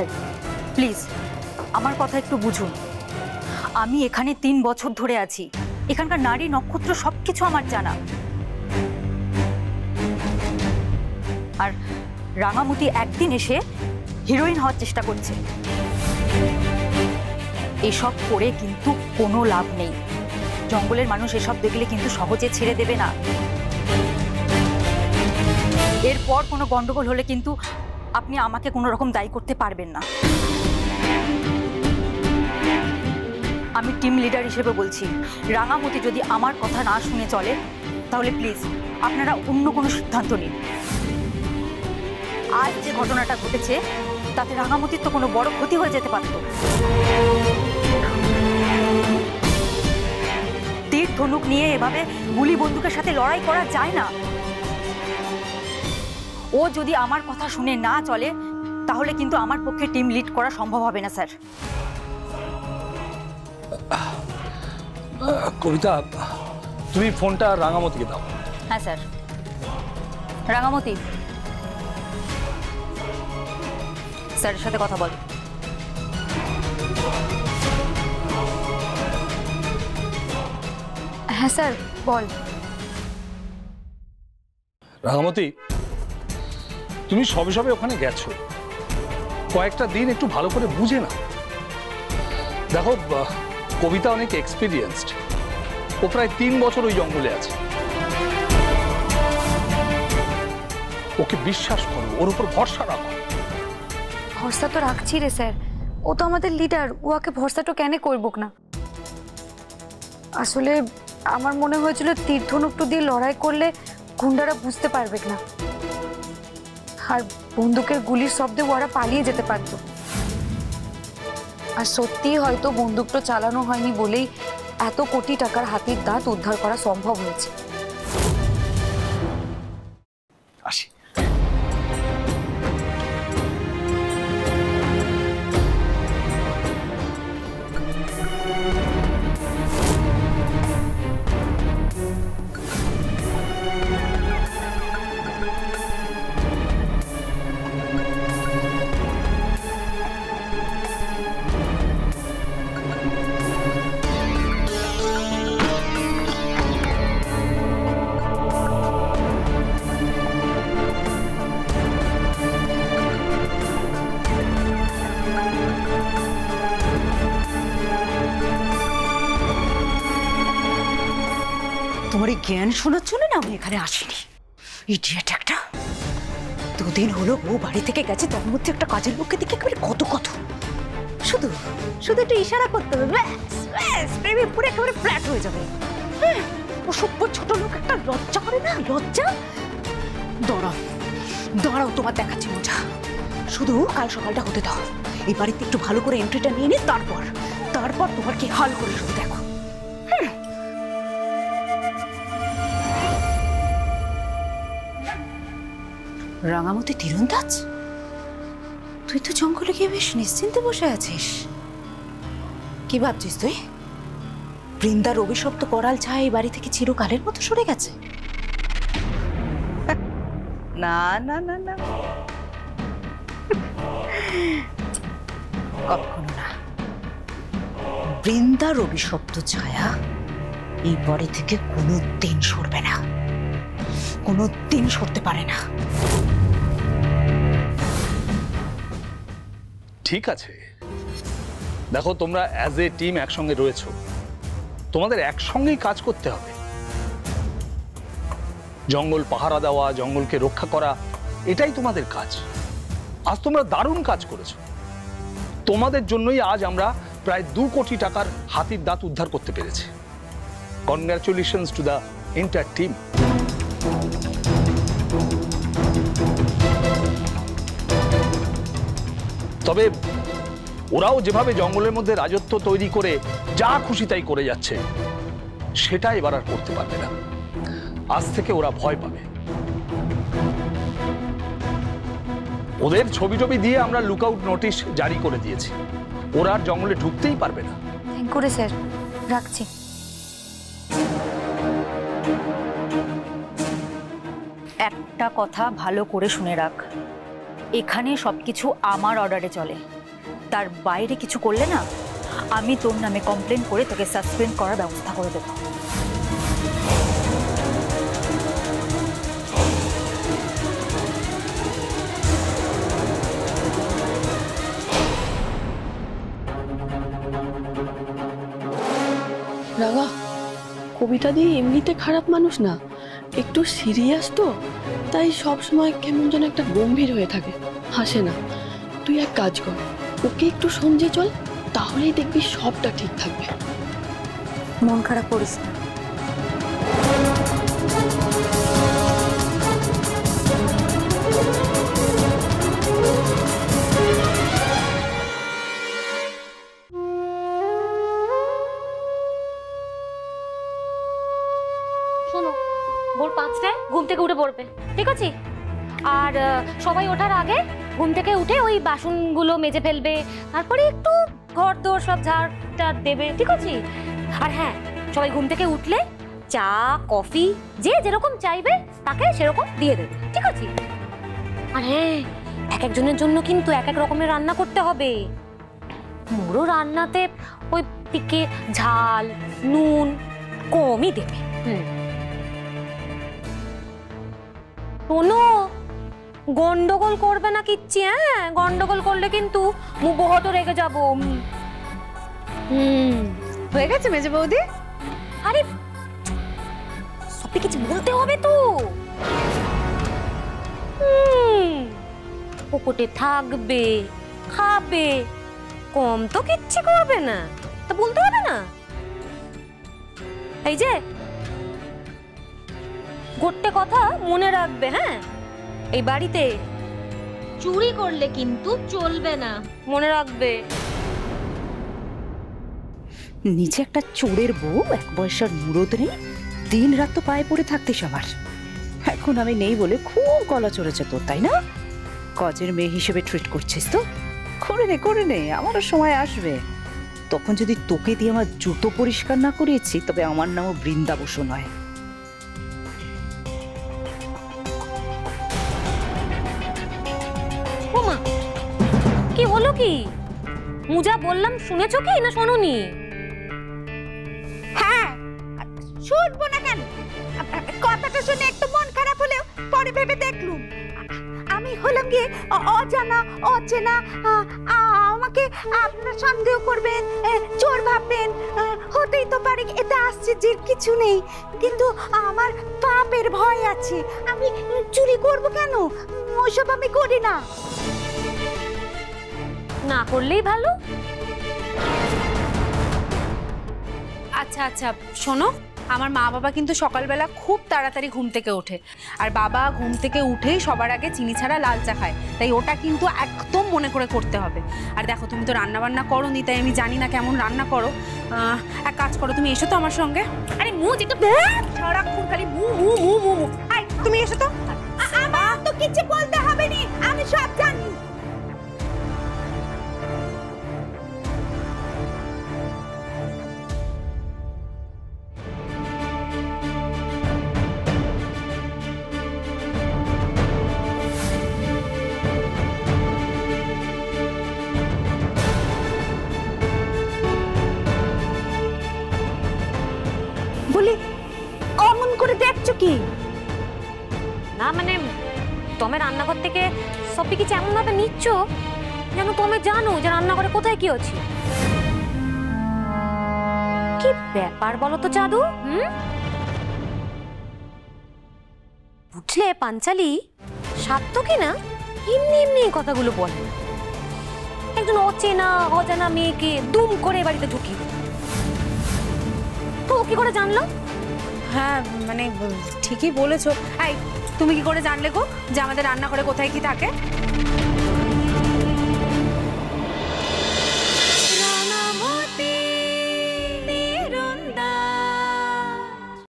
Sir please আমার কথা একটু বুঝুন। আমি এখানে 3 বছর ধরে আছি, এখানকার নারী নক্ষত্র সবকিছু আমার জানা। আর রাঙামতি একদিন এসে হিরোইন হওয়ার চেষ্টা করছে, এসব করে কিন্তু কোনো লাভ নেই। জঙ্গলের মানুষ এসব দেখলে কিন্তু সহজে ছেড়ে দেবে না। এরপর কোনো গন্ডগোল হলে কিন্তু আপনি আমাকে কোনো রকম দায়ী করতে পারবেন না। আমি টিম লিডার হিসেবে বলছি, রাঙামতি যদি আমার কথা না শুনে চলে তাহলে প্লিজ আপনারা অন্য কোনো সিদ্ধান্ত নিন। আজ যে ঘটনাটা ঘটেছে তাতে রাঙামতির তো কোনো বড় ক্ষতি হয়ে যেতে পারত। তীর ধনুক নিয়ে এভাবে গুলি বন্দুকের সাথে লড়াই করা যায় না। ও যদি আমার কথা শুনে না চলে তাহলে কিন্তু আমার পক্ষে টিম লিড করা সম্ভব হবে না স্যার। কবিতা, তুমি ফোনটা রাঙামতিকে দাও। হ্যাঁ স্যার। রাঙামতি, স্যারের সাথে কথা বল। হ্যাঁ স্যার বল। রাঙামতি, তুমি সবে সবে ওখানে গেছো, কয়েকটা দিন একটু ভালো করে বুঝে না। দেখো, কবিতা অনেক এক্সপিরিয়েন্সড, ও প্রায় 3 বছর ওই জঙ্গলে আছে। ওকে বিশ্বাস করো, ওর উপর ভরসা রাখো। ভরসা তো রাখছি রে স্যার, ও তো আমাদের লিডার, ওকে ভরসাটা কেন করব না। আসলে আমার মনে হয়েছিল তীর্থনুক্ত দিয়ে লড়াই করলে গুন্ডারা বুঝতে পারবে না, আর বন্দুকের গুলির শব্দে ওরা পালিয়ে যেতে পারতো। আর সত্যিই হয়তো বন্দুকটা চালানো হয়নি বলেই এত কোটি টাকার হাতির দাঁত উদ্ধার করা সম্ভব হয়েছে। আসি। তোমার এই জ্ঞান শোনার জন্য না আমি এখানে আসিনি। ইডিয়েট একটা। 2 দিন হলো ও বাড়ি থেকে গেছে, তার মধ্যে একটা কাজের লোককে দেখে একেবারে কত শুধু শুধু একটু ইশারা করতে হবে, ব্যাস ব্যাস প্রেমে পুরো একেবারে ফ্ল্যাট হয়ে যাবে। ও সভ্য ছোট লোক একটা লজ্জা করে না, লজ্জা। দাঁড়াও দাঁড়াও, তোমার দেখাচ্ছি মজা। শুধু কাল সকালটা হতে দাও, এই বাড়িতে একটু ভালো করে এন্ট্রিটা নিয়ে নি, তারপর তোমার কি হাল করে শুধু দেখো। রাঙামতি তীরন্দাজ, তুই তো জঙ্গলে গিয়ে বেশ নিশ্চিন্তে বসে আছিস। কি ভাবছিস তুই? বৃন্দার অভিশপ্ত করাল ছায়া এই বাড়ি থেকে চিরকালের মতো সরে গেছে? না না না না, কখনো না। বৃন্দার অভিশপ্ত ছায়া এই বাড়ি থেকে কোনোদিন সরবে না, কোনোদিন সরতে পারে না। ঠিক আছে, দেখো তোমরা অ্যাজ এ টিম একসঙ্গে রয়েছো, তোমাদের একসঙ্গেই কাজ করতে হবে। জঙ্গল পাহারা দেওয়া, জঙ্গলকে রক্ষা করা, এটাই তোমাদের কাজ। আজ তোমরা দারুণ কাজ করেছো। তোমাদের জন্যই আজ আমরা প্রায় 2 কোটি টাকার হাতির দাঁত উদ্ধার করতে পেরেছি। Congratulations to the entire team. তবে ওরাও যেভাবে জঙ্গলের মধ্যে রাজত্ব তৈরি করে যা খুশি তাই করে যাচ্ছে, সেটা এবার আর করতে পারবে না। আজ থেকে ওরা ভয় পাবে। ওদের ছবি টবি দিয়ে আমরা লুকআউট নোটিশ জারি করে দিয়েছি, ওরা আর জঙ্গলে ঢুকতেই পারবে না। থ্যাংক ইউ স্যার, রাখছি। একটা কথা ভালো করে শুনে রাখ, এখানে সবকিছু আমার অর্ডারে চলে, তার বাইরে কিছু করলে না আমি তোর নামে কমপ্লেন করে তোকে সাসপেন্ড করার ব্যবস্থা করে দেবো। রাঙা, কবিতা দিয়ে এমনিতে খারাপ মানুষ না, একটু সিরিয়াস তো, তাই সব সময় কেমন যেন একটা গম্ভীর হয়ে থাকে, হাসে না। তুই এক কাজ কর, ওকে একটু সমঝে চল, তাহলেই দেখবি সবটা ঠিক থাকবে। মন খারাপ করিস না। শোনো, ভোর 5টায় ঘুম থেকে উঠে পড়বে, ঠিক আছে? আর সবাই ওঠার আগে ঘুম থেকে উঠে ওই বাসনগুলো মেজে ফেলবে, তারপরে একটু ঘর দোর সব ঝাড়টা দেবে, ঠিক আছে? আর হ্যাঁ, সবাই ঘুম থেকে উঠলে চা কফি যে যেরকম চাইবে তাকে সেরকম দিয়ে দেবে, ঠিক আছে? আর হ্যাঁ, এক একজনের জন্য কিন্তু এক এক রকমের রান্না করতে হবে। মোরও রান্নাতে ওই দিকে ঝাল নুন কমই দেবে। শোনো, গন্ডগোল করবে না কিচ্ছি, হ্যাঁ? গন্ডগোল করলে কিন্তু মুখ বহুত রেগে যাবো। হয়ে গেছে মেজে বৌদি? আরে সবই কিছু বলতে হবে তো। পকেটে থাকবে, খাবে, কম তো কিচ্ছু করবে না, তা বলতে হবে না? এই যে গোটে কথা মনে রাখবে, হ্যাঁ? এই বাড়িতে চুরি করলে কিন্তু চলবে না, মনে রাখবে। নিজে একটা চোরের বউ, এক বয়সের মুরদ নেই, দিন রাত তো পায়ে পড়ে থাকতে সবার। এখন আমি নেই বলে খুব গলা চড়েছে তোর, তাই না? কাজের মেয়ে হিসেবে ট্রিট করছিস তো? করে নে, আমারও সময় আসবে। তখন যদি তোকে দিয়ে আমার জুতো পরিষ্কার না করিয়েছি, তবে আমার নামও বৃন্দা বসু নয়। ওমা, কি হলো কি? মুজা বললাম শুনেছো কি না শোনোনি? হ্যাঁ, শুনবো না কেন? কথাটা শুনে একটু মন খারাপ হলেও পরে ভেবে দেখলুম আমি হলাম গিয়ে অজানা অচেনা, আমাকে আপনারা সন্দেহ করবেন, চোর ভাববেন, হতেই তো পারে, এটা আশ্চর্যের কিছু নেই। কিন্তু আমার পাপের ভয় আছে, আমি চুরি করব কেন? ওইসব আমি করি না। না করলেই ভালো। আচ্ছা আচ্ছা, শোনো, আমার মা বাবা কিন্তু সকালবেলা খুব তাড়াতাড়ি ঘুম থেকে ওঠে, আর বাবা ঘুম থেকে উঠেই সবার আগে চিনি ছাড়া লাল চা খায়, তাই ওটা কিন্তু একদম মনে করে করতে হবে। আর দেখো, তুমি তো রান্না বান্না করো নি, তাই আমি জানি না কেমন রান্না করো। এক কাজ করো, তুমি এসো তো আমার সঙ্গে। আরে মুজ একটু সারাক্ষণ খালি মু মু মু মু মু। আই, তুমি এসো তো। আমার তো কিছু বলতে হবে না, আমি সব জানি। বলি, অমন করে দেখছো কি? না মানে, তুমি রান্নাঘর থেকে সবই কিছু এমন ভাবে নিচ্ছ যেন তুমি জানো যে রান্নাঘরে কোথায় কি আছে। কি ব্যাপার বলো তো জাদু? বুঝলে পাঞ্চালি, সাধ্য কিনা এমনি এমনি কথাগুলো বলে। একজন অচেনা অজানা মেয়েকে দুম করে বাড়িতে ঢুকিয়ে দিল, তো ও কি করে জানলো? হ্যাঁ মানে ঠিকই বলেছো। এই, তুমি কি করে জানলে গো যে আমাদের রান্নাঘরে কোথায় কি থাকে?